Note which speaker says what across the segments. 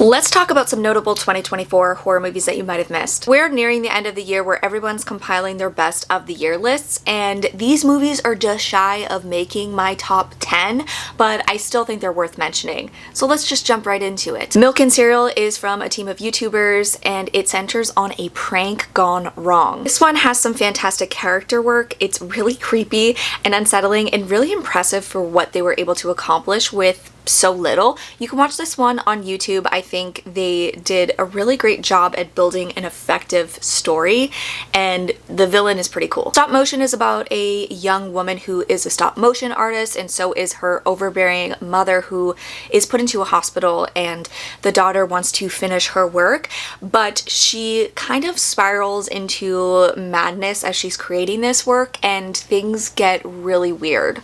Speaker 1: Let's talk about some notable 2024 horror movies that you might have missed. We're nearing the end of the year where everyone's compiling their best of the year lists, and these movies are just shy of making my top 10, but I still think they're worth mentioning. So let's just jump right into it. Milk and Cereal is from a team of YouTubers, and it centers on a prank gone wrong. This one has some fantastic character work. It's really creepy and unsettling and really impressive for what they were able to accomplish with so little. You can watch this one on YouTube. I think they did a really great job at building an effective story, and the villain is pretty cool. Stopmotion is about a young woman who is a stop motion artist, and so is her overbearing mother, who is put into a hospital, and the daughter wants to finish her work, but she kind of spirals into madness as she's creating this work, and things get really weird.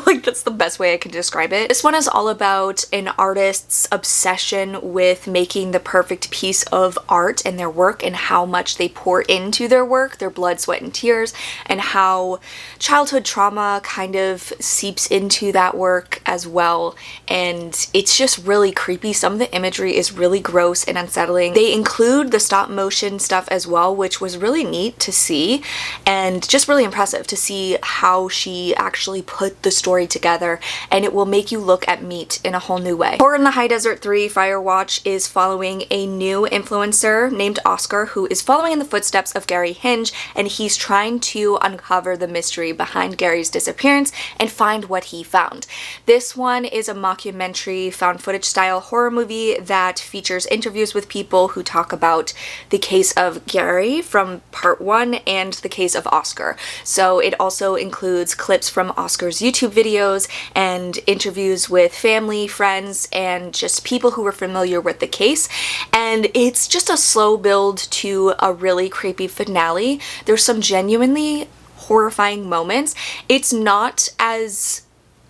Speaker 1: Like, that's the best way I can describe it. This one is all about an artist's obsession with making the perfect piece of art in their work and how much they pour into their work, their blood, sweat, and tears, and how childhood trauma kind of seeps into that work as well. And it's just really creepy. Some of the imagery is really gross and unsettling. They include the stop motion stuff as well, which was really neat to see and just really impressive to see how she actually put the story together, and it will make you look at meat in a whole new way. Horror in the High Desert 3 Firewatch is following a new influencer named Oscar, who is following in the footsteps of Gary Hinge, and he's trying to uncover the mystery behind Gary's disappearance and find what he found. This one is a mockumentary found footage style horror movie that features interviews with people who talk about the case of Gary from part 1 and the case of Oscar. So it also includes clips from Oscar's YouTube videos and interviews with family, friends, and just people who were familiar with the case. And it's just a slow build to a really creepy finale. There's some genuinely horrifying moments. It's not as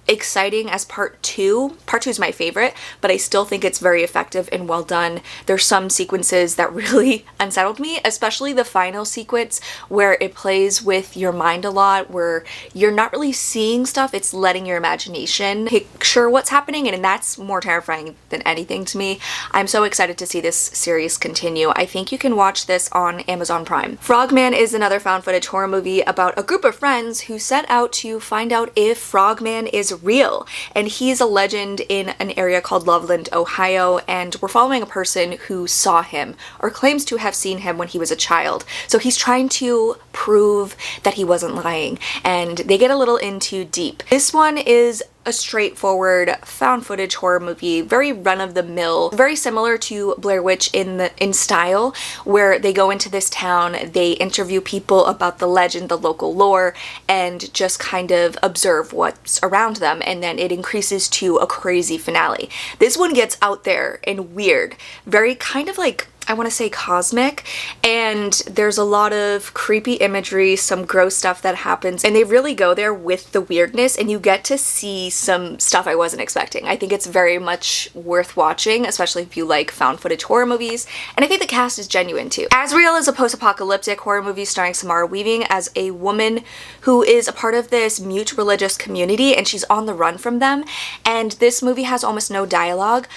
Speaker 1: exciting as part 2. Part 2 is my favorite, but I still think it's very effective and well done. There's some sequences that really unsettled me, especially the final sequence where it plays with your mind a lot, where you're not really seeing stuff, it's letting your imagination picture what's happening, and that's more terrifying than anything to me. I'm so excited to see this series continue. I think you can watch this on Amazon Prime. Frogman is another found footage horror movie about a group of friends who set out to find out if Frogman is real, and he's a legend in an area called Loveland, Ohio, and we're following a person who saw him or claims to have seen him when he was a child. So he's trying to prove that he wasn't lying, and they get a little in too deep. This one is a straightforward found footage horror movie, very run-of-the-mill, very similar to Blair Witch in style, where they go into this town, they interview people about the legend, the local lore, and just kind of observe what's around them, and then it increases to a crazy finale. This one gets out there and weird, very kind of like, I want to say cosmic, and there's a lot of creepy imagery, some gross stuff that happens, and they really go there with the weirdness, and you get to see some stuff I wasn't expecting. I think it's very much worth watching, especially if you like found footage horror movies, and I think the cast is genuine too. Azrael is a post-apocalyptic horror movie starring Samara Weaving as a woman who is a part of this mute religious community, and she's on the run from them, and this movie has almost no dialogue,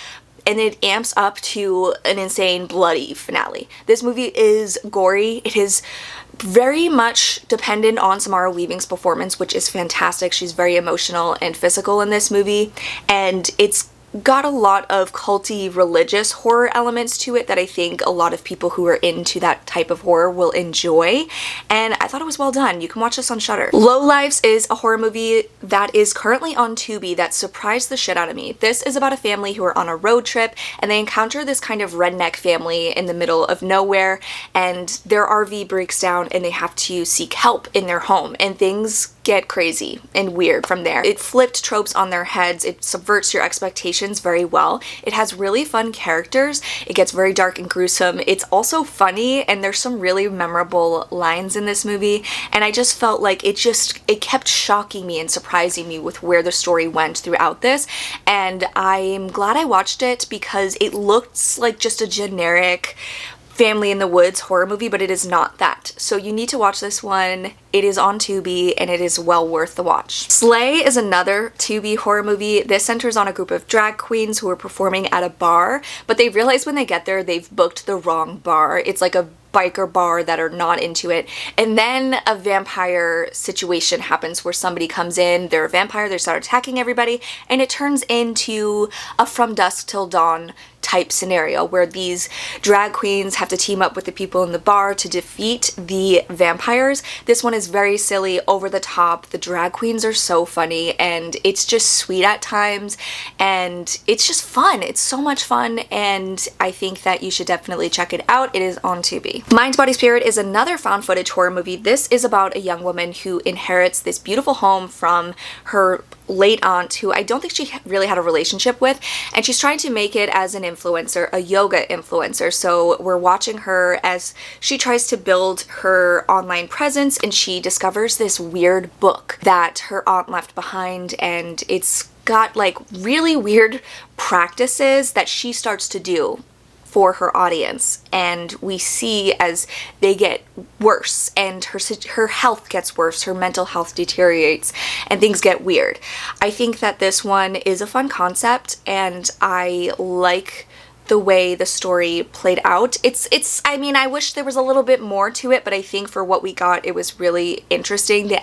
Speaker 1: and it amps up to an insane bloody finale. This movie is gory. It is very much dependent on Samara Weaving's performance, which is fantastic. She's very emotional and physical in this movie, and it's got a lot of culty religious horror elements to it that I think a lot of people who are into that type of horror will enjoy, and I thought it was well done. You can watch this on Shudder. Lowlifes is a horror movie that is currently on Tubi that surprised the shit out of me. This is about a family who are on a road trip, and they encounter this kind of redneck family in the middle of nowhere, and their RV breaks down and they have to seek help in their home, and things get crazy and weird from there. It flipped tropes on their heads. It subverts your expectations very well. It has really fun characters. It gets very dark and gruesome. It's also funny, and there's some really memorable lines in this movie, and I just felt like it kept shocking me and surprising me with where the story went throughout this, and I'm glad I watched it because it looks like just a generic family in the woods horror movie, but it is not that. So you need to watch this one. It is on Tubi and it is well worth the watch. Slay is another Tubi horror movie. This centers on a group of drag queens who are performing at a bar, but they realize when they get there they've booked the wrong bar. It's like a biker bar that are not into it, and then a vampire situation happens where somebody comes in, they're a vampire, they start attacking everybody, and it turns into a From Dusk Till Dawn type scenario where these drag queens have to team up with the people in the bar to defeat the vampires. This one is very silly, over the top. The drag queens are so funny and it's just sweet at times and it's just fun. It's so much fun and I think that you should definitely check it out. It is on Tubi. Mind, Body, Spirit is another found footage horror movie. This is about a young woman who inherits this beautiful home from her late aunt, who I don't think she really had a relationship with, and she's trying to make it as an influencer, a yoga influencer. So we're watching her as she tries to build her online presence, and she discovers this weird book that her aunt left behind, and it's got like really weird practices that she starts to do for her audience, and we see as they get worse and her health gets worse, her mental health deteriorates and things get weird. I think that this one is a fun concept and I like the way the story played out. I mean, I wish there was a little bit more to it, but I think for what we got, it was really interesting. The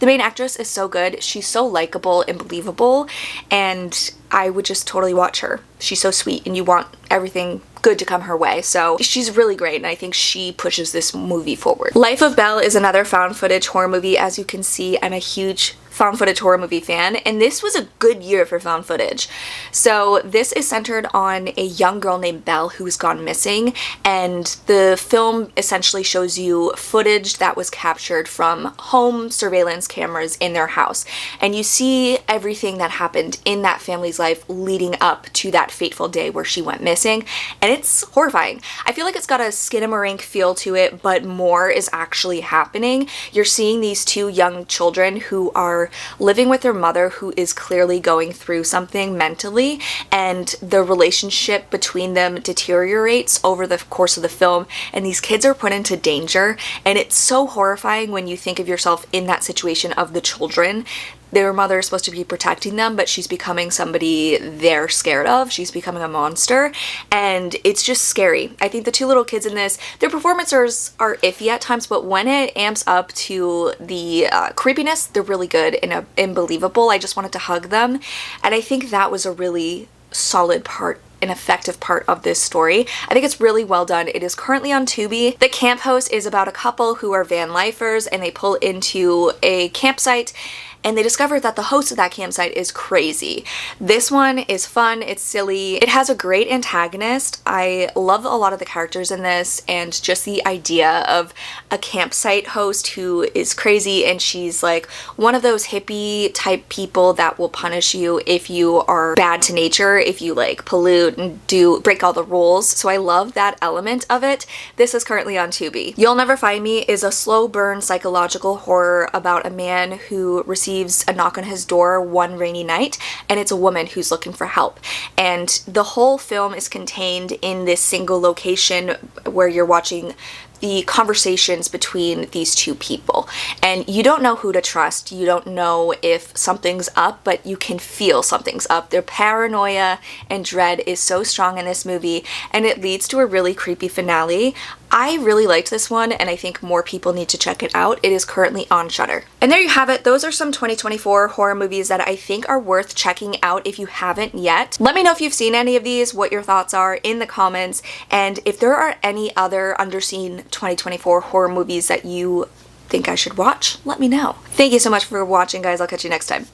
Speaker 1: main actress is so good. She's so likable and believable, and I would just totally watch her. She's so sweet and you want everything good to come her way. So she's really great and I think she pushes this movie forward. Life of Belle is another found footage horror movie. As you can see, I'm a huge found footage horror movie fan, and this was a good year for found footage. So this is centered on a young girl named Belle who's gone missing, and the film essentially shows you footage that was captured from home surveillance cameras in their house, and you see everything that happened in that family's life leading up to that fateful day where she went missing, and it's horrifying. I feel like it's got a Skinamarink feel to it, but more is actually happening. You're seeing these two young children who are living with their mother, who is clearly going through something mentally, and the relationship between them deteriorates over the course of the film, and these kids are put into danger, and it's so horrifying when you think of yourself in that situation of the children. Their mother is supposed to be protecting them, but she's becoming somebody they're scared of. She's becoming a monster, and it's just scary. I think the two little kids in this, their performances are iffy at times, but when it amps up to the creepiness, they're really good and believable. I just wanted to hug them, and I think that was a really solid part, an effective part of this story. I think it's really well done. It is currently on Tubi. The Camp Host is about a couple who are van lifers, and they pull into a campsite and they discover that the host of that campsite is crazy. This one is fun, it's silly, it has a great antagonist. I love a lot of the characters in this, and just the idea of a campsite host who is crazy, and she's like one of those hippie type people that will punish you if you are bad to nature, if you like pollute and break all the rules. So I love that element of it. This is currently on Tubi. You'll Never Find Me is a slow burn psychological horror about a man who receives a knock on his door one rainy night, and it's a woman who's looking for help. And the whole film is contained in this single location where you're watching the conversations between these two people, and you don't know who to trust. You don't know if something's up, but you can feel something's up. Their paranoia and dread is so strong in this movie, and it leads to a really creepy finale. I really liked this one, and I think more people need to check it out. It is currently on Shudder. And there you have it. Those are some 2024 horror movies that I think are worth checking out if you haven't yet. Let me know if you've seen any of these, what your thoughts are in the comments, and if there are any other underseen 2024 horror movies that you think I should watch, let me know. Thank you so much for watching, guys. I'll catch you next time.